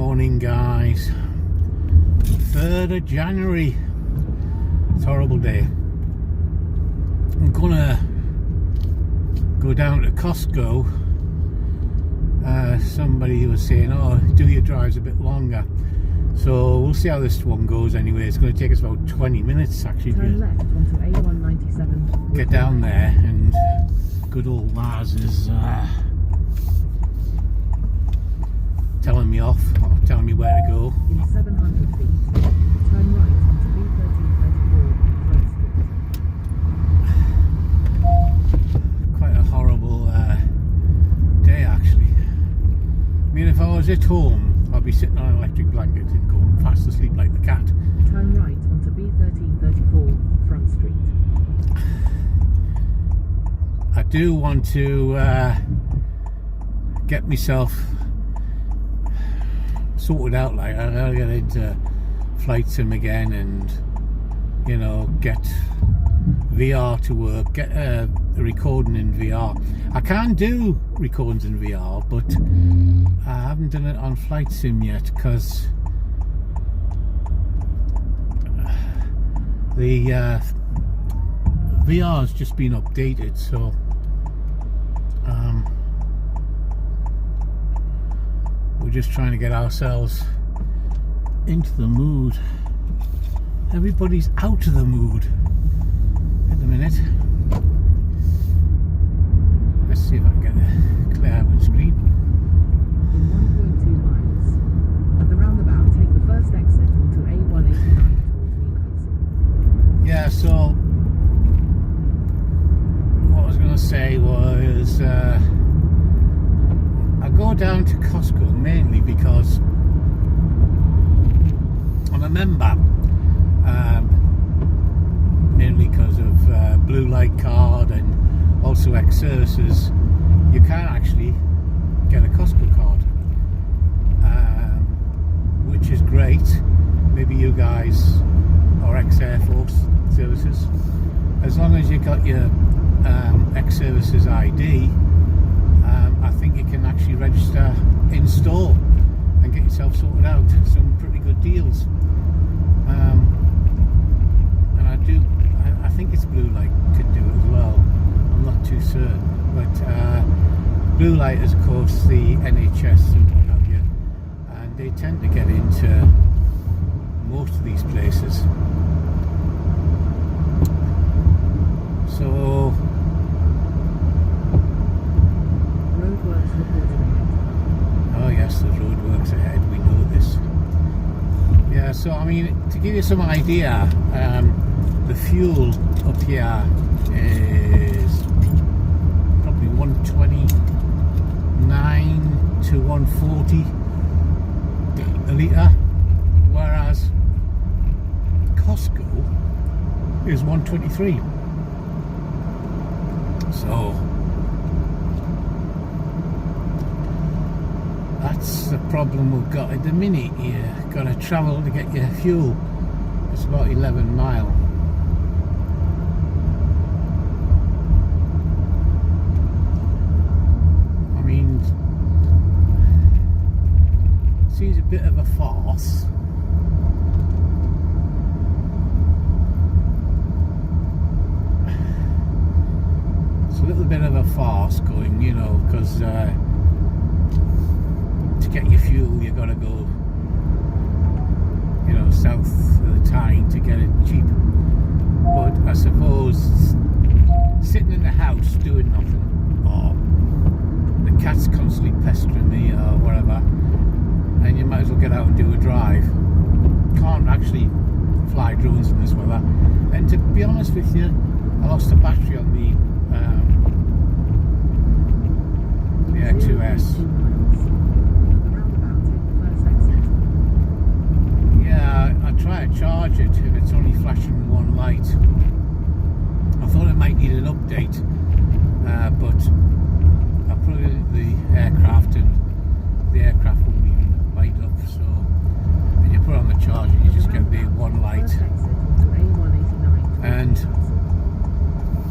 morning, guys. 3rd of January. It's a horrible day. I'm gonna go down to Costco. Somebody was saying, oh, do your drives a bit longer. So we'll see how this one goes anyway. It's going to take us about 20 minutes actually Turn left onto A197. Get down there, and good old Lars is telling me off, or telling me where to go. In 700 feet, turn right onto B1334 Front Street. Quite a horrible day actually. I mean, if I was at home, I'd be sitting on an electric blanket and going fast asleep like the cat. Turn right onto B1334 Front Street. I do want to get myself sorted out. Like, I gotta get into flight sim again, and you know, get VR to work, get a recording in VR. I can do recordings in VR, but I haven't done it on flight sim yet because the VR has just been updated, so we're just trying to get ourselves into the mood. Everybody's out of the mood at the minute. Let's see if I can get a clear windscreen. In 1.2 miles, at the roundabout, take the first exit onto A189 towards Newcastle. Yeah, so what I was going to say was I go down to Costco mainly because I'm a member, mainly because of blue light card and also X services. You can actually get a Costco card, which is great. Maybe you guys are ex-Air Force services. As long as you got your ex-services ID, I think you can actually register in store and get yourself sorted out. Some pretty good deals. And I think it's blue light could do it as well. I'm not too certain, but blue light is of course the NHS and what have you, and they tend to get into most of these places. So Roadworks reported ahead. oh yes, there's roadworks ahead, we know this. Yeah, so I mean, to give you some idea, the fuel up here is probably 129 to 140 a litre, whereas Costco is 123. So that's the problem we've got at the minute. You've got to travel to get your fuel. It's about 11 mile. I mean, it seems a bit of a farce. It's a little bit of a farce going, you know, because to get your fuel you gotta go, you know, south of the Tyne to get it cheap. But I suppose sitting in the house doing nothing, or the cat's constantly pestering me or whatever, and you might as well get out and do a drive. Can't actually fly drones in this weather, and to be honest with you, I lost the battery on the Air 2S. Yeah, I try to charge it and it's only flashing one light. I thought it might need an update, but I put it in the aircraft and the aircraft wouldn't even light up. So when you put on the charger, you just get the one light, and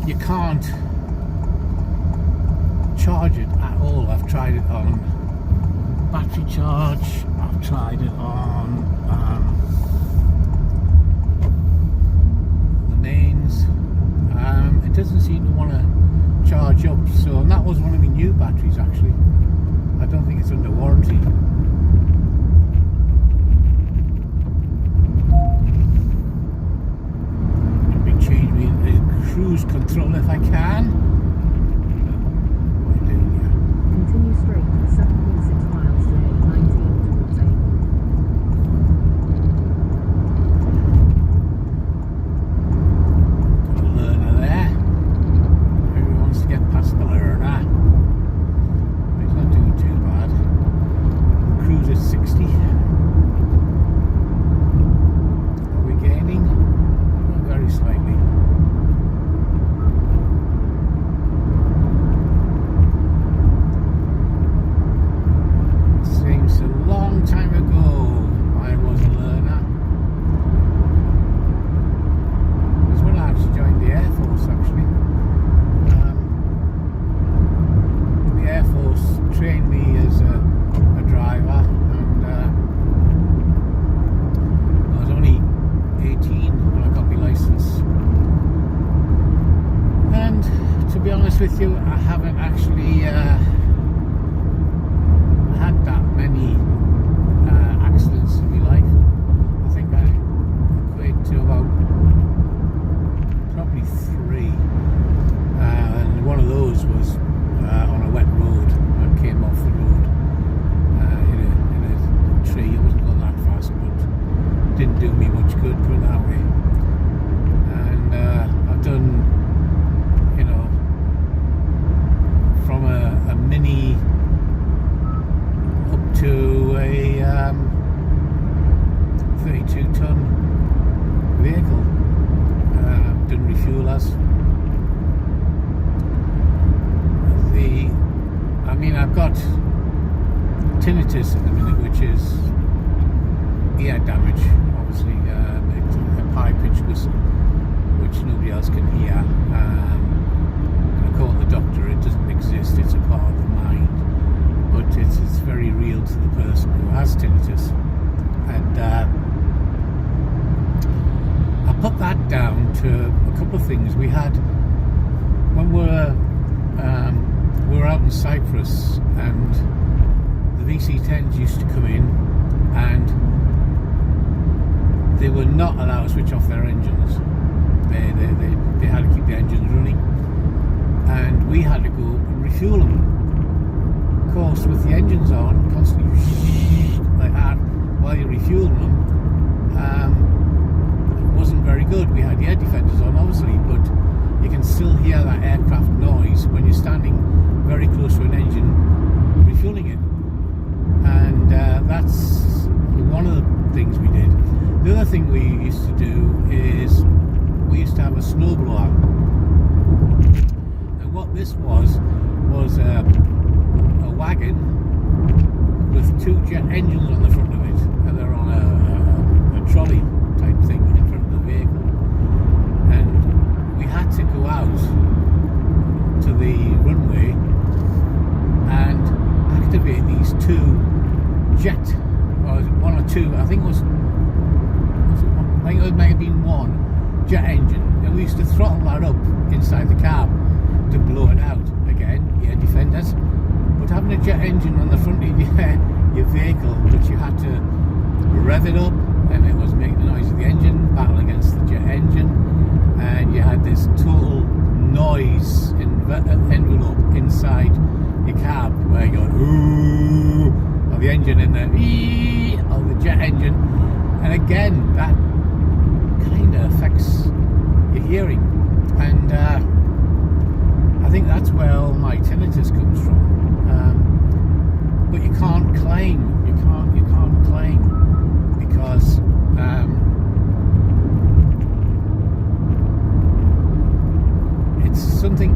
you can't charge it at all. I've tried it on battery charge. I've tried it on the mains. It doesn't seem to want to charge up, so, and that was one of my new batteries actually. I don't think it's under warranty. Let me change me into cruise control if I can. What am I doing here? Continue straight for 7.6 miles to A19 towards A1. Got a learner there. Everyone wants to get past the learner. He's not doing too bad. The cruise at 60. Are we gaining? Very slightly. Seems a long time ago I was a learner. It was when I actually joined the Air Force actually. The Air Force trained me as a driver, and I was only 18 when I got my licence. And to be honest with you, I haven't actually had that many accidents in my life. I think I equate to about probably 3, and one of those was on a wet road. I came off the road in a tree. I wasn't going that fast, but didn't do me much good, put it that way. And I've done, you know, from a mini up to a 32-ton vehicle. Done refuelers. I mean, I've got tinnitus at the minute, which is ear damage, obviously. It's a high-pitched whistle, which nobody else can hear. And I call the doctor, it doesn't exist, it's a part of the mind. But it's very real to the person who has tinnitus. And I put that down to a couple of things. We had, when we were out in Cyprus, and the VC-10s used to come in, and they were not allowed to switch off their engines. They had to keep the engines running, and we had to go and refuel them. Of course, with the engines on, constantly like that while you're refueling them, it wasn't very good. We had the air defenders on, obviously, but you can still hear that aircraft noise when you're standing very close to an engine refueling it. And that's one of the things we did. The other thing we used to do is we used to have a snowblower. And what this was a wagon with 2 jet engines on the front of it, and they're on a trolley type thing in front of the vehicle. And we had to go out to the runway and activate these 2 jet, or 1 or 2, I think it might have been 1 jet engine, and we used to throttle that up inside the cab to blow it out. Again, air defenders, but having a jet engine on the front of your vehicle, which you had to rev it up, and it was making the noise of the engine, battle against the jet engine, and you had this total noise envelope inside your cab where you go ooh, or the engine in there, or the jet engine, and again that kind of affects your hearing, and I think that's where all my tinnitus comes from. But you can't claim, because it's something,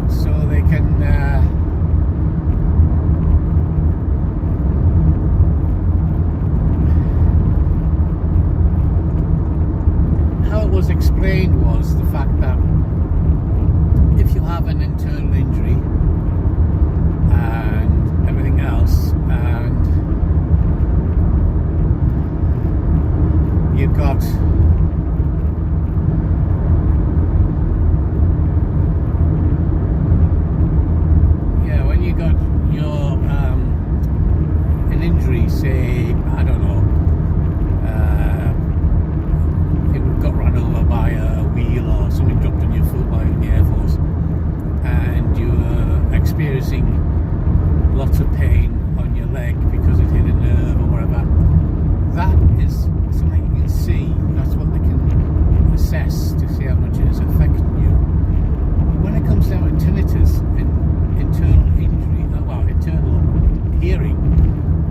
so they can how it was explained was the fact that if you have an internal injury, experiencing lots of pain on your leg because it hit a nerve or whatever, that is something you can see. That's what they can assess to see how much it is affecting you. But when it comes down to tinnitus and internal injury, well, internal hearing,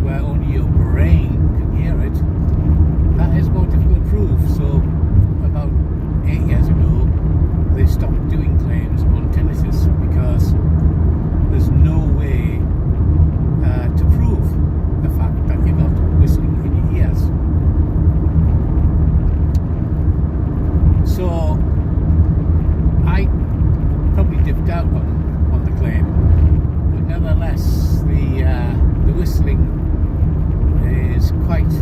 where only your brain can hear it, that is more difficult to prove. So about 8 years ago, they stopped doing claims on tinnitus because there's no way to prove the fact that you got whistling in your ears. So I probably dipped out on the claim, but nevertheless the whistling is quite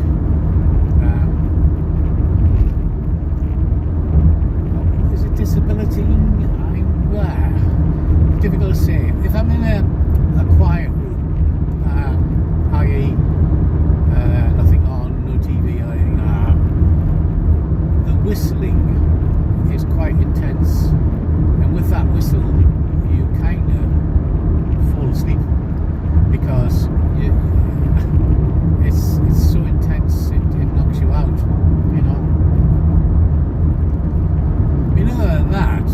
is it disability? Difficult to say. If I'm in a quiet room, i.e. nothing on, no TV or anything like that, the whistling is quite intense, and with that whistle you kind of fall asleep because it's so intense, it knocks you out, you know. Other than that,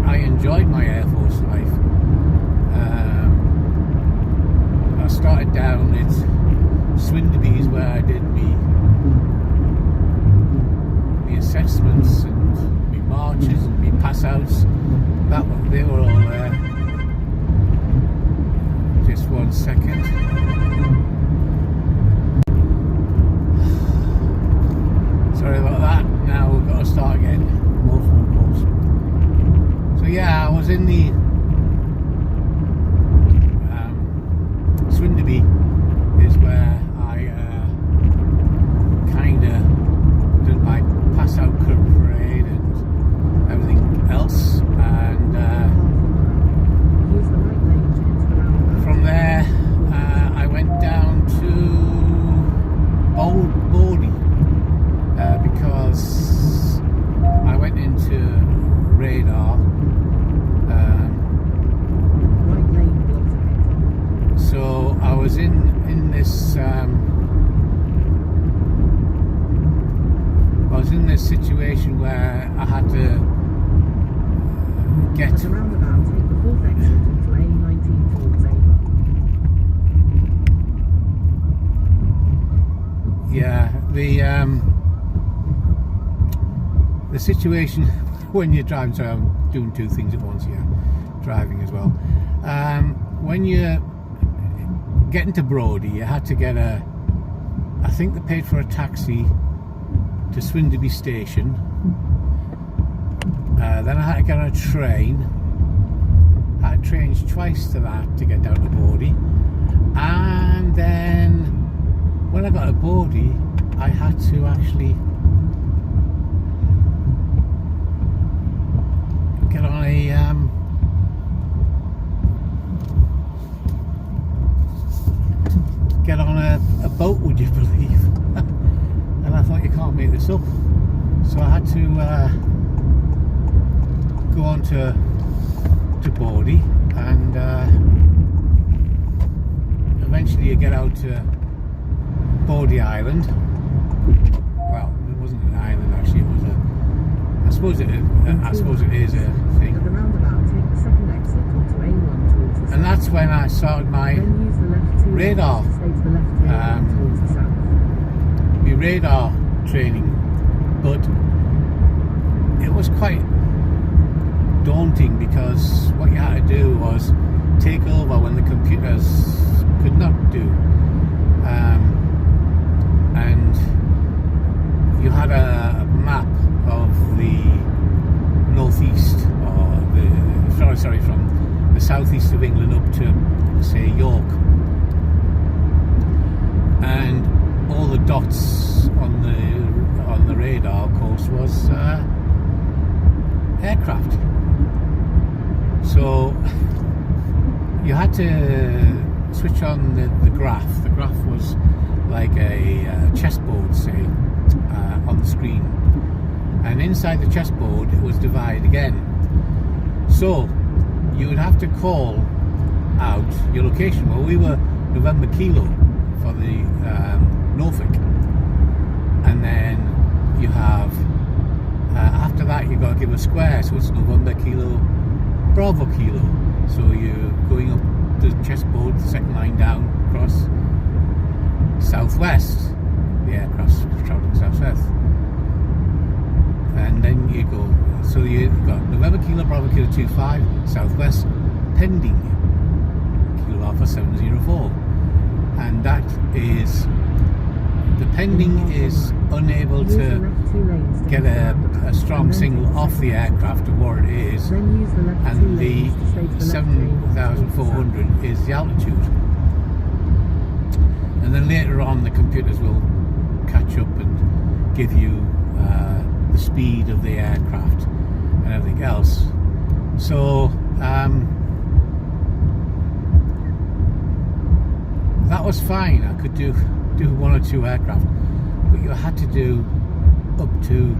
I enjoyed my Air Force life. I started down at Swinderby's where I did me assessments and me marches and me pass outs. They were all there. Just 1 second. Sorry about that. Now we've got to start again. More phone calls. So yeah, I was in the Swinderby is where I kind of did my pass out parade and everything else, and from there I went down to Baldy because I went into radar. So I was in this situation where I had to get At the roundabout, take the fourth exit into A19 towards Avon. Yeah, the situation when you're driving. So I'm doing two things at once here, driving as well. When you're getting to Brodie, you had to get I think they paid for a taxi to Swinderby station. Then I had to get on a train. I had to change twice to that to get down to Brodie. And then when I got to Brodie, I had to actually get on a boat, would you believe? And I thought, you can't make this up. So I had to go on to Brodie, and eventually you get out to Brodie Island. Well, it wasn't an island actually, it was I suppose it is a thing. At the roundabout, take the second exit onto A1 towards the south. And that's when I started my Then use the left two radar. to stay to the left towards the south. My radar training, but it was quite daunting because what you had to do was take over when the computers could not do, and you had a map of the northeast, or from the southeast of England up to, say, York, and all the dots on the radar, of course, was aircraft. So you had to switch on the graph. The graph was like a chessboard, say, on the screen, and inside the chessboard it was divided again. So you would have to call out your location. Well, we were November Kilo for the Norfolk, and then you have after that you've got to give a square, so it's November Kilo Bravo Kilo. So you're going up the chessboard, the second line down, across southwest. The aircraft's travelling southwest, and then you go. So you've got November Kilo Bravo Kilo 25 southwest, pending Kilo Alpha 704, and that is the pending is unable to get a strong signal off the aircraft of what it is, and the 7,400 is the altitude. And then later on the computers will catch up and give you the speed of the aircraft and everything else. So that was fine. I could do one or two aircraft, but you had to do up to,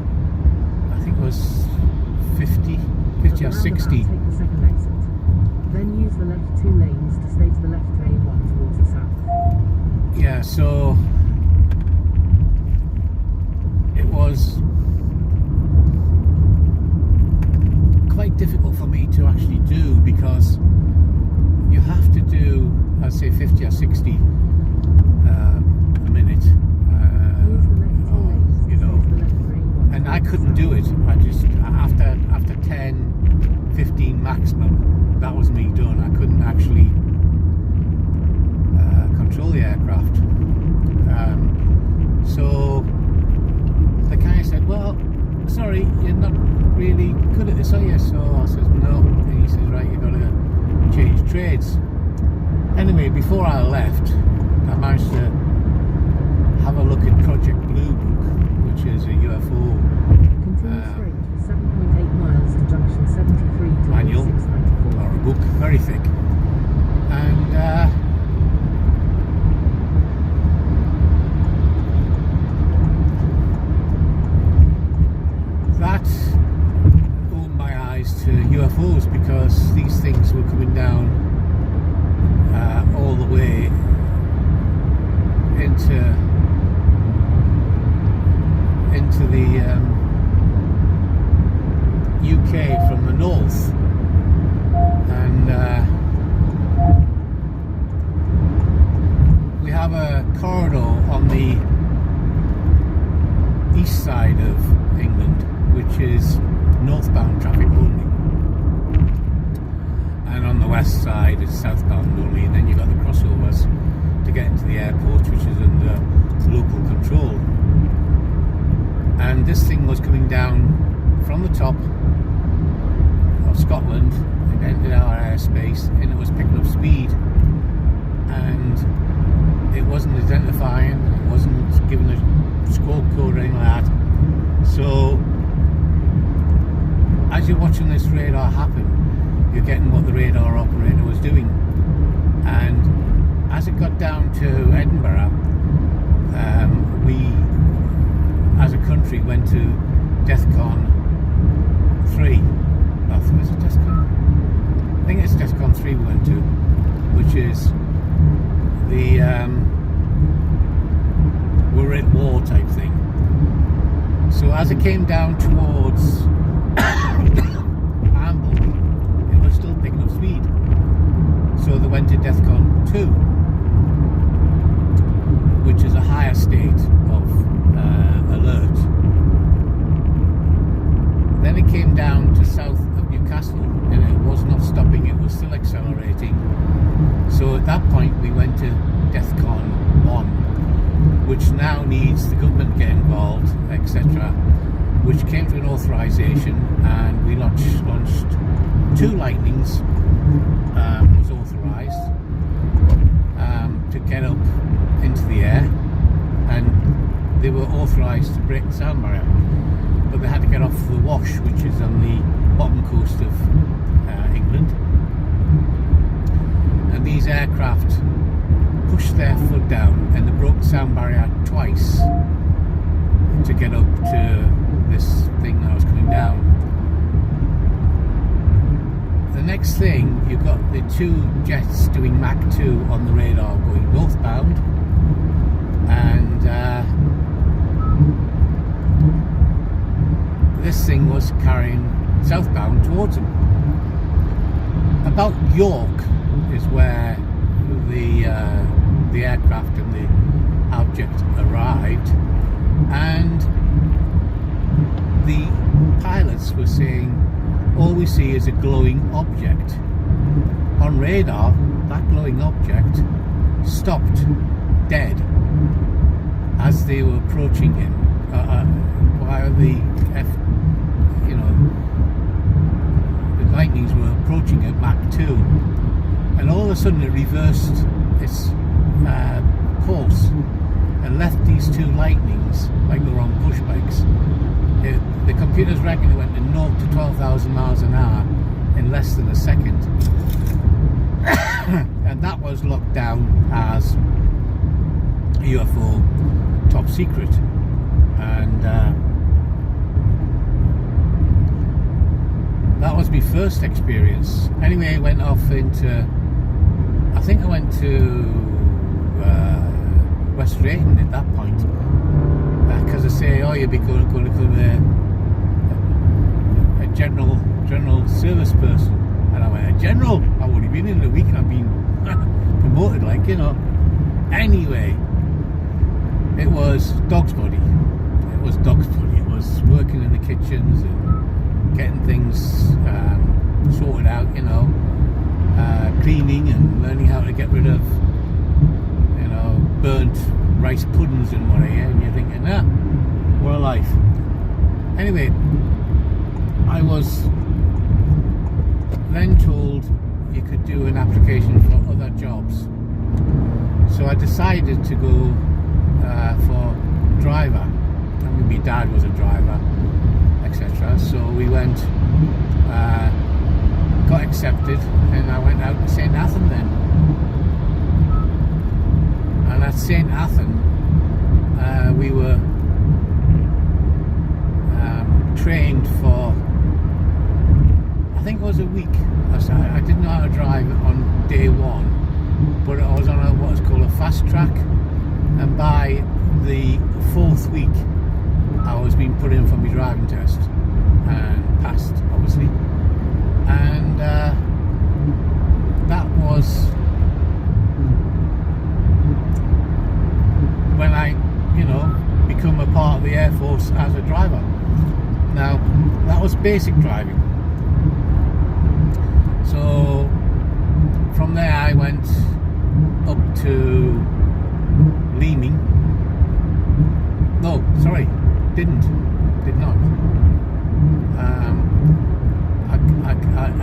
I think it was 50 or 60. Take the second exit. Then use the left 2 lanes to stay to the left to A1 towards the south. Yeah, so it was quite difficult for me to actually do, because you have to do, I'd say 50 or 60 a minute, you know, and I couldn't do it. I just, after 10, 15 maximum, that was me done. I couldn't actually control the aircraft. So the guy said, well, sorry, you're not really good at this, are you? So I said, no. And he says, right, you've got to change trades. Anyway, before I left, I managed to have a look at Project Blue Book, which is a UFO Continue straight for 7.8 miles to junction 73 to manual, 694. or a book, very thick. And that opened my eyes to UFOs, because these things were coming down all the way into the UK from the north, and we have a corridor on the east side of England, which is northbound traffic only, and on the west side it's southbound only, and then you've got the crossovers to get into the airport, which is under local control. And this thing was coming down from the top of Scotland. It entered our airspace and it was picking up speed, and it wasn't identifying, it wasn't giving a squawk code or anything like that. So as you're watching this radar happen, you're getting what the radar operator was doing. And as it got down to Edinburgh, we as a country went to DEFCON 3. Was it DEFCON? I think it's DEFCON 3 we went to, which is the we're at war type thing. So as it came down towards Amble, it was still picking up speed. So they went to DEFCON 2, which is a higher state of alert. Then it came down to south of Newcastle, and it was not stopping, it was still accelerating. So at that point we went to DEFCON 1, which now needs the government to get involved, etc., which came to an authorization, and we launched 2 Lightnings, was authorized to get up into the air, and they were authorized to break the sound barrier, but they had to get off the Wash, which is on the bottom coast of England, and these aircraft pushed their foot down and they broke the sound barrier twice to get up to this thing that was coming down. the next thing, you've got the two jets doing Mach 2 on the radar going northbound, and this thing was carrying southbound towards them. About York is where the aircraft and the object arrived, and the pilots were saying all we see is a glowing object. On radar, that glowing object stopped dead as they were approaching him, while the lightnings were approaching at Mach 2, and all of a sudden it reversed its course and left these two lightnings like they were on push bikes. The computers reckon it went to 0 to 12,000 miles an hour in less than a second. And that was locked down as UFO top secret. And that was my first experience. Anyway, I went off into, I think I went to West Drayton at that point, because they say, oh, you'll be going to become a general service person. And I went, a general? I've only been in a week and I've been promoted, like, you know. Anyway, it was dog's body. It was dog's body. It was working in the kitchens and getting things sorted out, you know, cleaning and learning how to get rid of, you know, burnt rice puddings and what have you, and you're thinking, what a life. Anyway, I was then told you could do an application for other jobs, so I decided to go for driver. I mean, my dad was a driver, etc. So we went, got accepted, and I went out to St. Athan then. And at St. Athan, we were trained for, I think it was a week. I didn't know how to drive on day one, but I was on what is called a fast track, and by the 4th week I was being put in for my driving test and passed, obviously. And that was when I, you know, become a part of the Air Force as a driver. Now, that was basic driving. So from there I went up to Leeming. No, sorry, did not.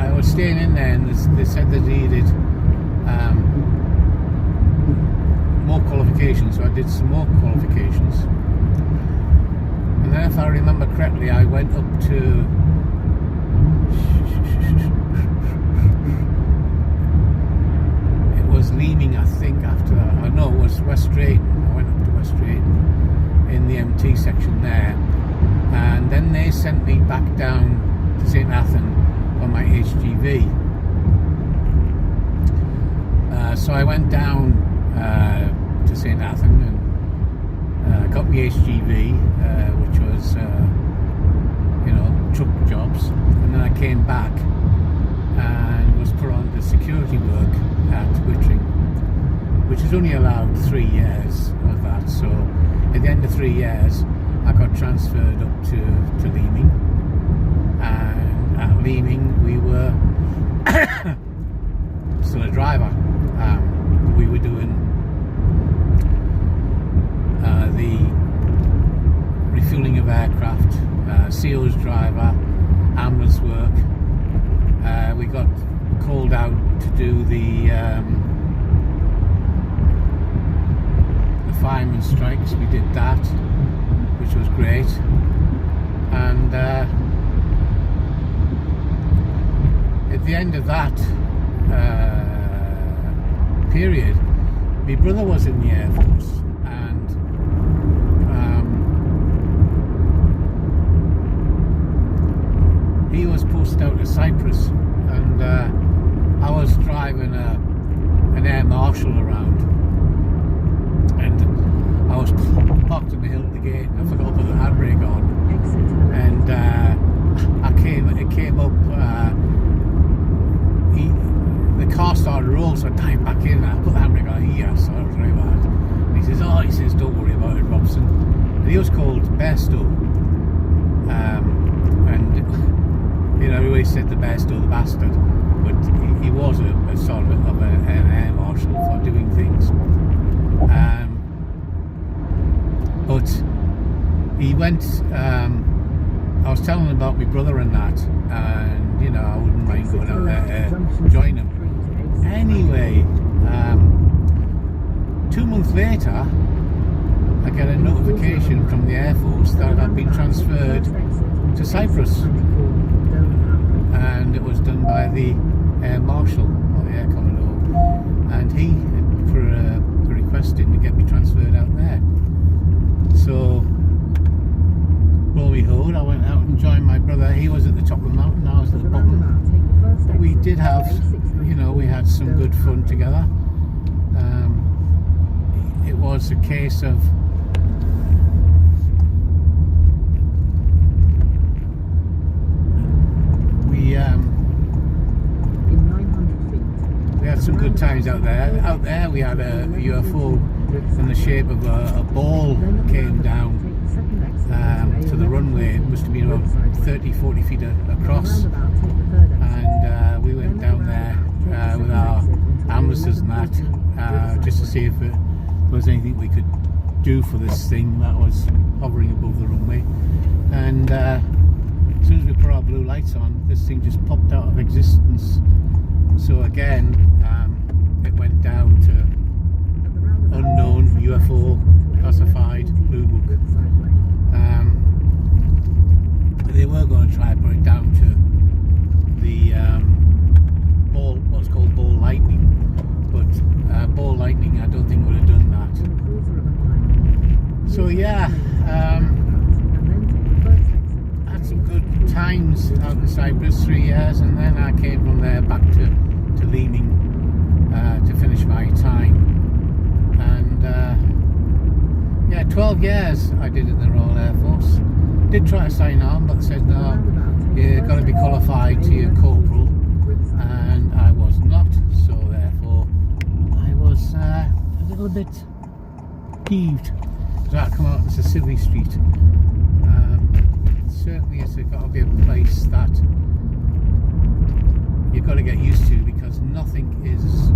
I was staying in there, and they said they needed more qualifications, so I did some more qualifications. And then, if I remember correctly, I went up to was Leeming, I think, after that. I know it was West Drayton. I went up to West Drayton in the MT section there, and then they sent me back down to St. Athan on my HGV. So I went down to St. Athan and got my HGV, which was you know, truck jobs, and then I came back and was put on the security work at Wittering, which is only allowed 3 years of that. So at the end of 3 years I got transferred up to Leeming, and at Leeming we were still a driver. We were doing the refueling of aircraft, CO's driver, ambulance work. We got called out to do the fireman strikes. We did that, which was great. And at the end of that period, my brother was in the Air Force, and he was posted out to Cyprus, and and I was driving an air marshal around, and I was parked in the hill at the gate, and I forgot to put the handbrake on, and it came up. The car started to roll, so I dived back in and I put the handbrake on. Yes, that was very bad. And he says, don't worry about it, Robson. And he was called Bairstow. And you know, he always said the Bairstow, the bastard. But he was a sort of an air marshal for doing things. But he went. I was telling him about my brother and that, and you know, I wouldn't mind going out there to join him. Anyway, 2 months later, I get a notification from the Air Force that I've been transferred to Cyprus, and it was done by the Air Marshal or the Air Commodore, and he put a request in to get me transferred out there. So, lo and behold, I went out and joined my brother. He was at the top of the mountain, I was at the bottom. But we did have, you know, we had some good fun together. It was a case of we had some good times out there. Out there we had a UFO in the shape of a ball came down to the runway. It must have been about 30-40 feet across, and we went down there with our ambulances and that, just to see if there was anything we could do for this thing that was hovering above the runway. And as soon as we put our blue lights on, this thing just popped out of existence. So again, it went down to unknown UFO classified blue book. They were going to try and put it down to the what's called ball lightning, but ball lightning I don't think would have done that. So yeah, had some good times out in Cyprus, 3 years, and then I came from there back to Leaning to finish my time, and yeah, 12 years I did in the Royal Air Force. Did try to sign on, but they said no, you've got to be qualified to your corporal, and I was not, so therefore I was a little bit peeved. So I come out into Civvy Street. Certainly it's got to be a place that you've got to get used to, because nothing is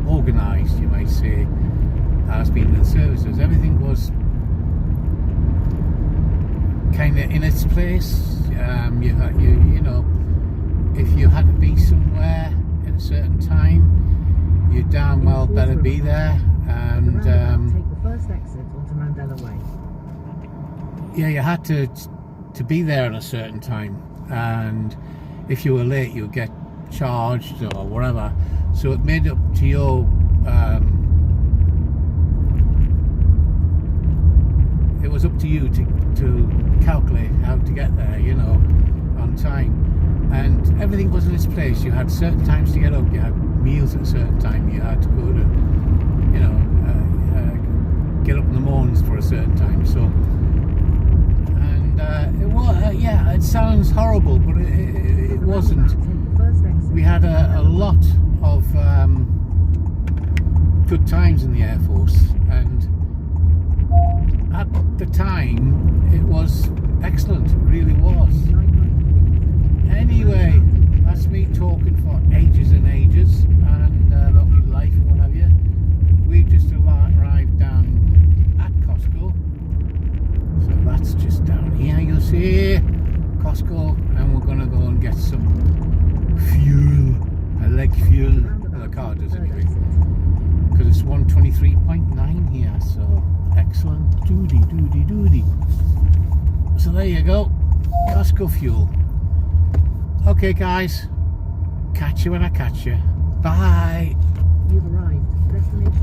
organised, you might say, as being in the services. Everything was kind of in its place. You know, if you had to be somewhere at a certain time, you damn well better be there. And take the first exit onto Mandela Way. Yeah, you had to be there at a certain time, and if you were late, you'd get charged or whatever. So it made up to your it was up to you to calculate how to get there, you know, on time. And everything was in its place. You had certain times to get up, you had meals at a certain time, you had to go to, you know, get up in the mornings for a certain time. So, and it was, yeah, it sounds horrible, but it wasn't. We had a lot of good times in the Air Force, and at the time it was excellent, it really was. Anyway, that's me talking for ages and ages, and about my life and what have you. We've just arrived down at Costco, so that's just down here, you'll see Costco, and we're going to go and get some fuel. I like fuel. Well, the car does anyway, because it's 123.9 here, so excellent. Doody. So there you go, Costco fuel. Okay guys, catch you when I catch you. Bye. You've arrived. Destination.